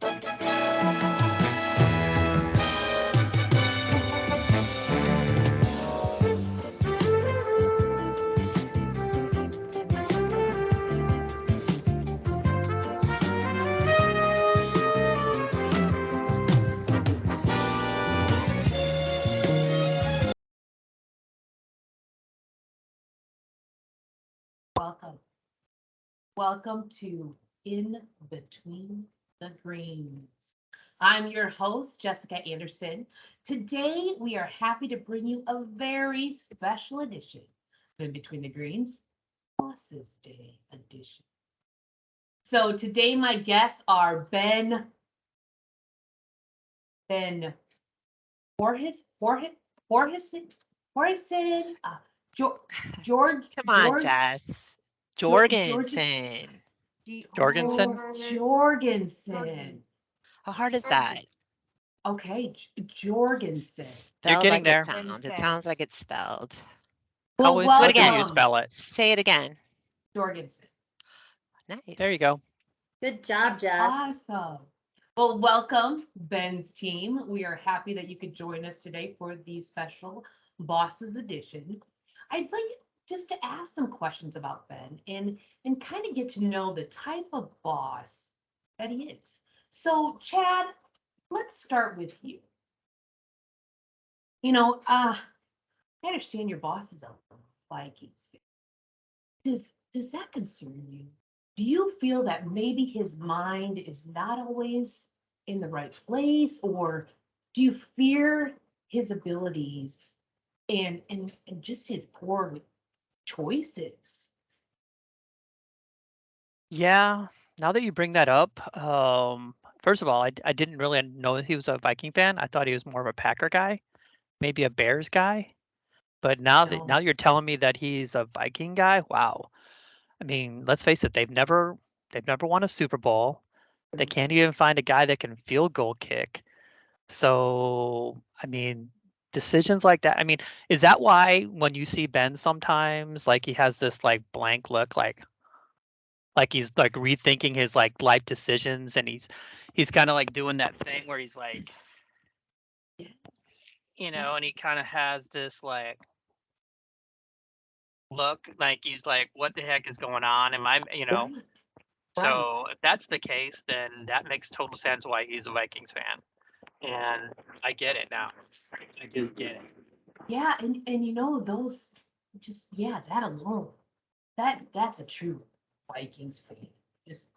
Welcome. Welcome to In Between the Greens. I'm your host, Jessica Anderson. Today, we are happy to bring you a very special edition of In Between the Greens, Bosses Day edition. So today, my guests are Ben Horison, George, Come on, George, Jess. George, Jorgensen. Jorgensen. Jorgensen. How hard is that? Okay, Jorgensen. You're Spelled getting like it there. sounds. It sounds like it's spelled. How Well, would Do it what do you again. welcome, spell it? Say it again. Jorgensen. There you Nice. go. Good job, Jess. Awesome. Well, welcome, Ben's team. We are happy that you could join us today for the special Bosses edition. I'd like just to ask some questions about Ben and kind of get to know the type of boss that he is. So, Chad, let's start with you. I understand your boss is a Vikings fan. Does that concern you? Do you feel that maybe his mind is not always in the right place, or do you fear his abilities and just his poor choices? Yeah. Now that you bring that up, first of all, I didn't really know he was a Viking fan. I thought he was more of a Packer guy, maybe a Bears guy. But now No. you're telling me that he's a Viking guy, wow. I mean, let's face it, they've never won a Super Bowl. They can't even find a guy that can field goal kick. So, I mean, decisions like that. I mean, is that why when you see Ben sometimes, like he has this like blank look, like he's like rethinking his like life decisions, and he's kind of like doing that thing where he's like, and he kind of has this like look, like he's like, what the heck is going on? Am I? Right. So if that's the case, then that makes total sense why he's a Vikings fan. And I get it now. I just get it. Yeah, and those just yeah, that alone. That's a true Vikings fan. Just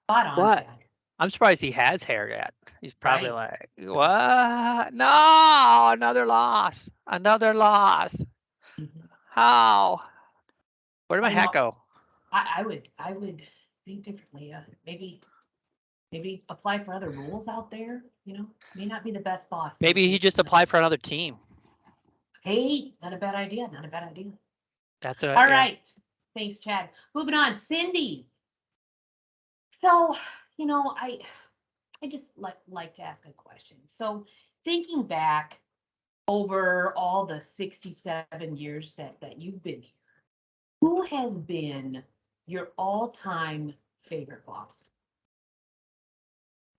spot on, What? Chad. I'm surprised he has hair yet. He's probably Right. like, what? No, another loss. Another loss. Mhm. How? Where did my I hat know. go? I would think differently. Maybe apply for other roles out there. May not be the best boss. Maybe he just applied for another team. Hey, not a bad idea. Not a bad idea. That's a, All right. Thanks, Chad. Moving on, Cindy. So, I just like to ask a question. So, thinking back over all the 67 years that you've been here, who has been your all-time favorite boss?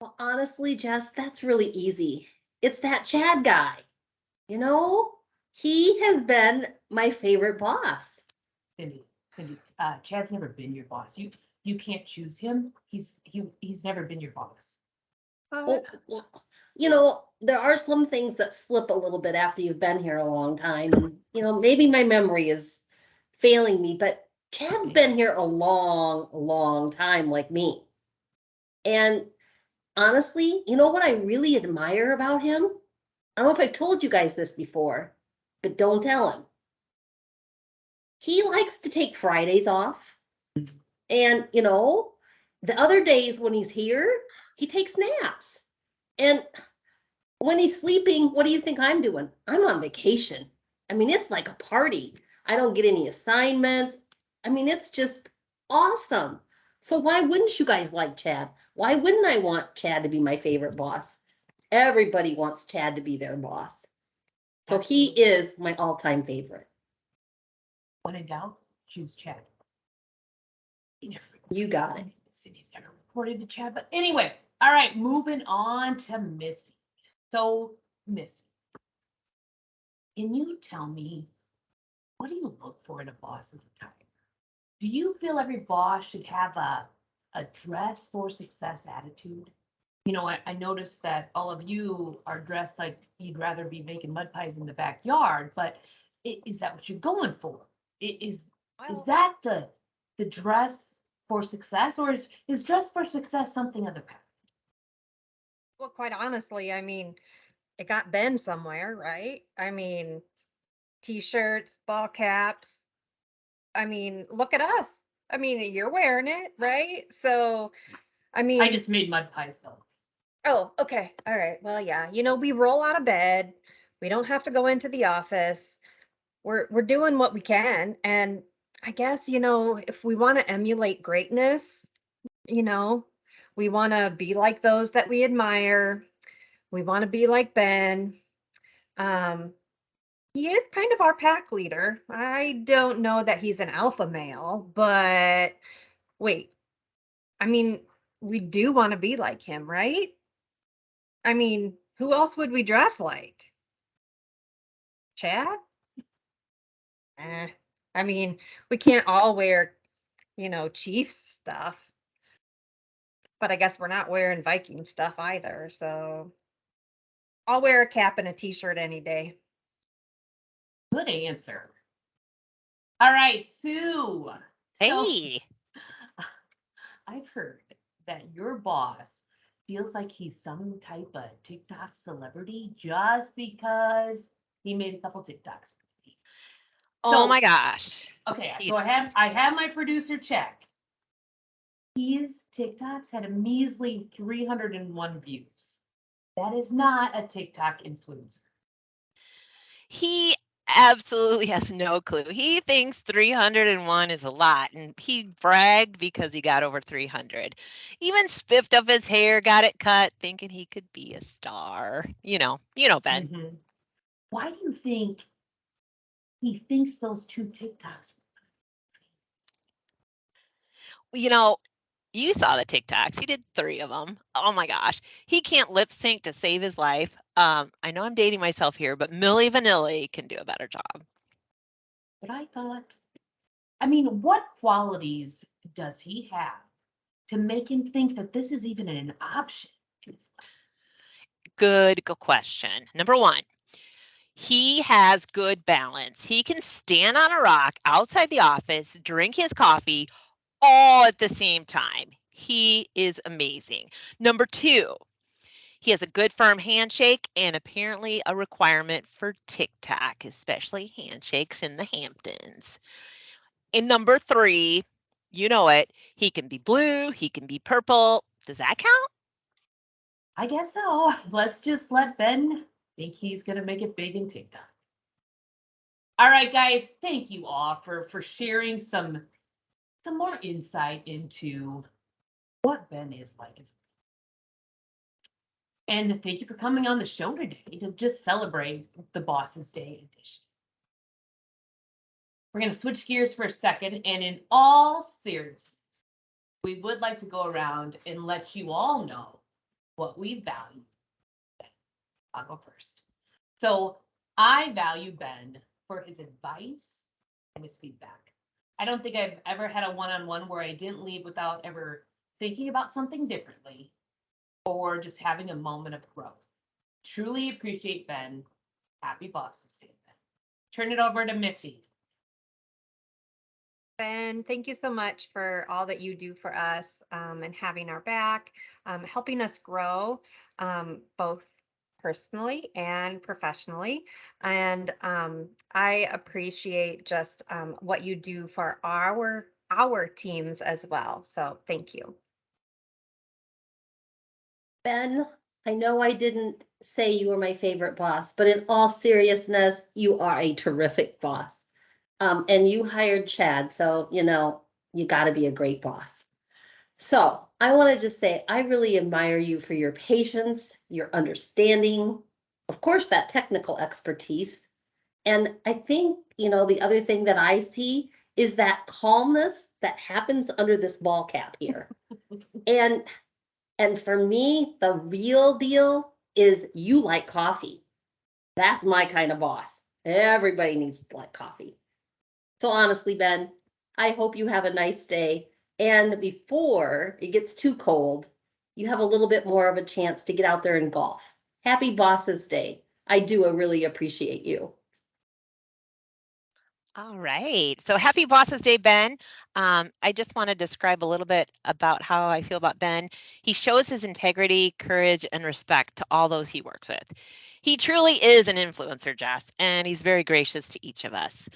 Well, honestly, Jess, that's really easy. It's that Chad guy. You know, he has been my favorite boss. Cindy, Chad's never been your boss. You can't choose him. He's never been your boss. Well, there are some things that slip a little bit after you've been here a long time. And, maybe my memory is failing me, but Chad's been here a long, long time, like me. And honestly, you know what I really admire about him? I don't know if I've told you guys this before, but don't tell him. He likes to take Fridays off. And, the other days when he's here, he takes naps. And when he's sleeping, what do you think I'm doing? I'm on vacation. I mean, it's like a party. I don't get any assignments. I mean, it's just awesome. So why wouldn't you guys like Chad? Why wouldn't I want Chad to be my favorite boss? Everybody wants Chad to be their boss. So he is my all-time favorite. When in doubt, choose Chad. You got it. Cindy's never according to Chad, but anyway, all right, moving on to Missy. So, Missy, can you tell me, what do you look for in a boss's attire? Do you feel every boss should have a dress for success attitude? You know, I noticed that all of you are dressed like you'd rather be making mud pies in the backyard, but is that what you're going for? Is that the dress for success, or is dress for success something of the past? Well, quite honestly, I mean, it got Ben somewhere, right? I mean, t-shirts, ball caps. I mean, look at us. I mean, you're wearing it, right? So, I mean, I just made mud pies though. oh, okay. All right. Well, yeah. You know, we roll out of bed. We don't have to go into the office. We're doing what we can. And I guess, you know, if we want to emulate greatness, you know, we want to be like those that we admire. We want to be like Ben. Um, he is kind of our pack leader. I don't know that he's an alpha male, but wait. I mean, we do want to be like him, right? I mean, who else would we dress like? Chad? I mean, we can't all wear, you know, Chiefs stuff. But I guess we're not wearing Viking stuff either, so I'll wear a cap and a t-shirt any day. Good answer. All right, Sue. So Hey, I've heard that your boss feels like he's some type of TikTok celebrity just because he made a couple TikToks. oh So- my gosh. Okay, He- so I have my producer check. His TikToks had a measly 301 views. That is not a TikTok influencer. He absolutely has no clue. He thinks 301 is a lot, and he bragged because he got over 300. Even spiffed up his hair, got it cut, thinking he could be a star. You know, Ben. Mhm. Why do you think he thinks those two TikToks? You know, you saw the TikToks. He did 3 of them. Oh my gosh. He can't lip sync to save his life. I know I'm dating myself here, but Milli Vanilli can do a better job. But I thought, I mean, what qualities does he have to make him think that this is even an option? Good question. Number 1, he has good balance. He can stand on a rock outside the office, drink his coffee all at the same time. He is amazing. Number 2, he has a good firm handshake and apparently a requirement for TikTok, especially handshakes in the Hamptons. And number 3, you know it, he can be blue, he can be purple. Does that count? I guess so. Let's just let Ben think he's gonna make it big in TikTok. All right, guys, thank you all for sharing some more insight into what Ben is like. And thank you for coming on the show today to just celebrate the Boss's Day edition. We're going to switch gears for a second, and in all seriousness, we would like to go around and let you all know what we value. I'll go first. So I value Ben for his advice and his feedback. I don't think I've ever had a one-on-one where I didn't leave without ever thinking about something differently or just having a moment of growth. Truly appreciate Ben. Happy Boss's Day, Ben. Turn it over to Missy. Ben, thank you so much for all that you do for us and having our back, helping us grow both personally and professionally. And I appreciate just what you do for our teams as well. So thank you. Ben, I know I didn't say you were my favorite boss, but in all seriousness, you are a terrific boss. And you hired Chad, so you know, you gotta be a great boss. So I want to just say, I really admire you for your patience, your understanding, of course, that technical expertise. And I think, you know, the other thing that I see is that calmness that happens under this ball cap here. And for me, the real deal is you like coffee. That's my kind of boss. Everybody needs to like coffee. So honestly, Ben, I hope you have a nice day. And before it gets too cold, you have a little bit more of a chance to get out there and golf. Happy Bosses Day. I do really appreciate you. All right. So happy Bosses Day, Ben. I just want to describe a little bit about how I feel about Ben. He shows his integrity, courage, and respect to all those he works with. He truly is an influencer, Jess, and he's very gracious to each of us.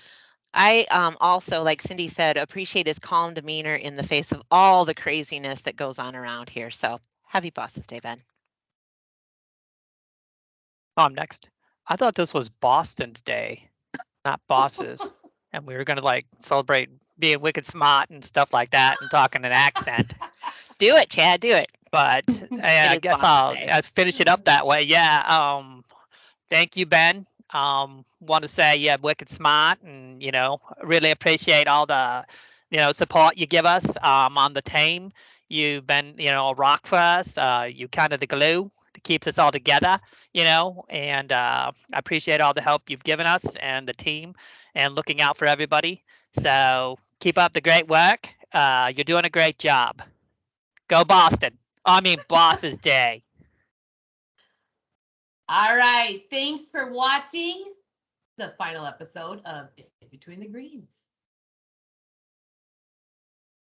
I also, like Cindy said, appreciate his calm demeanor in the face of all the craziness that goes on around here. So happy Bosses Day, Ben. Oh, I'm next. I thought this was Boston's day, not bosses. And we were gonna like celebrate being wicked smart and stuff like that and talking an accent. Do it, Chad. Do it. But I is guess Boston's Day. I'll finish it up that way. Yeah. Thank you, Ben. Want to say yeah, wicked smart, and really appreciate all the support you give us on the team. You've been a rock for us. You kind of the glue that keeps us all together. And I appreciate all the help you've given us and the team, and looking out for everybody. So keep up the great work. You're doing a great job. Go Boston. I mean, Boss's Day. All right. Thanks for watching the final episode of In Between the Greens.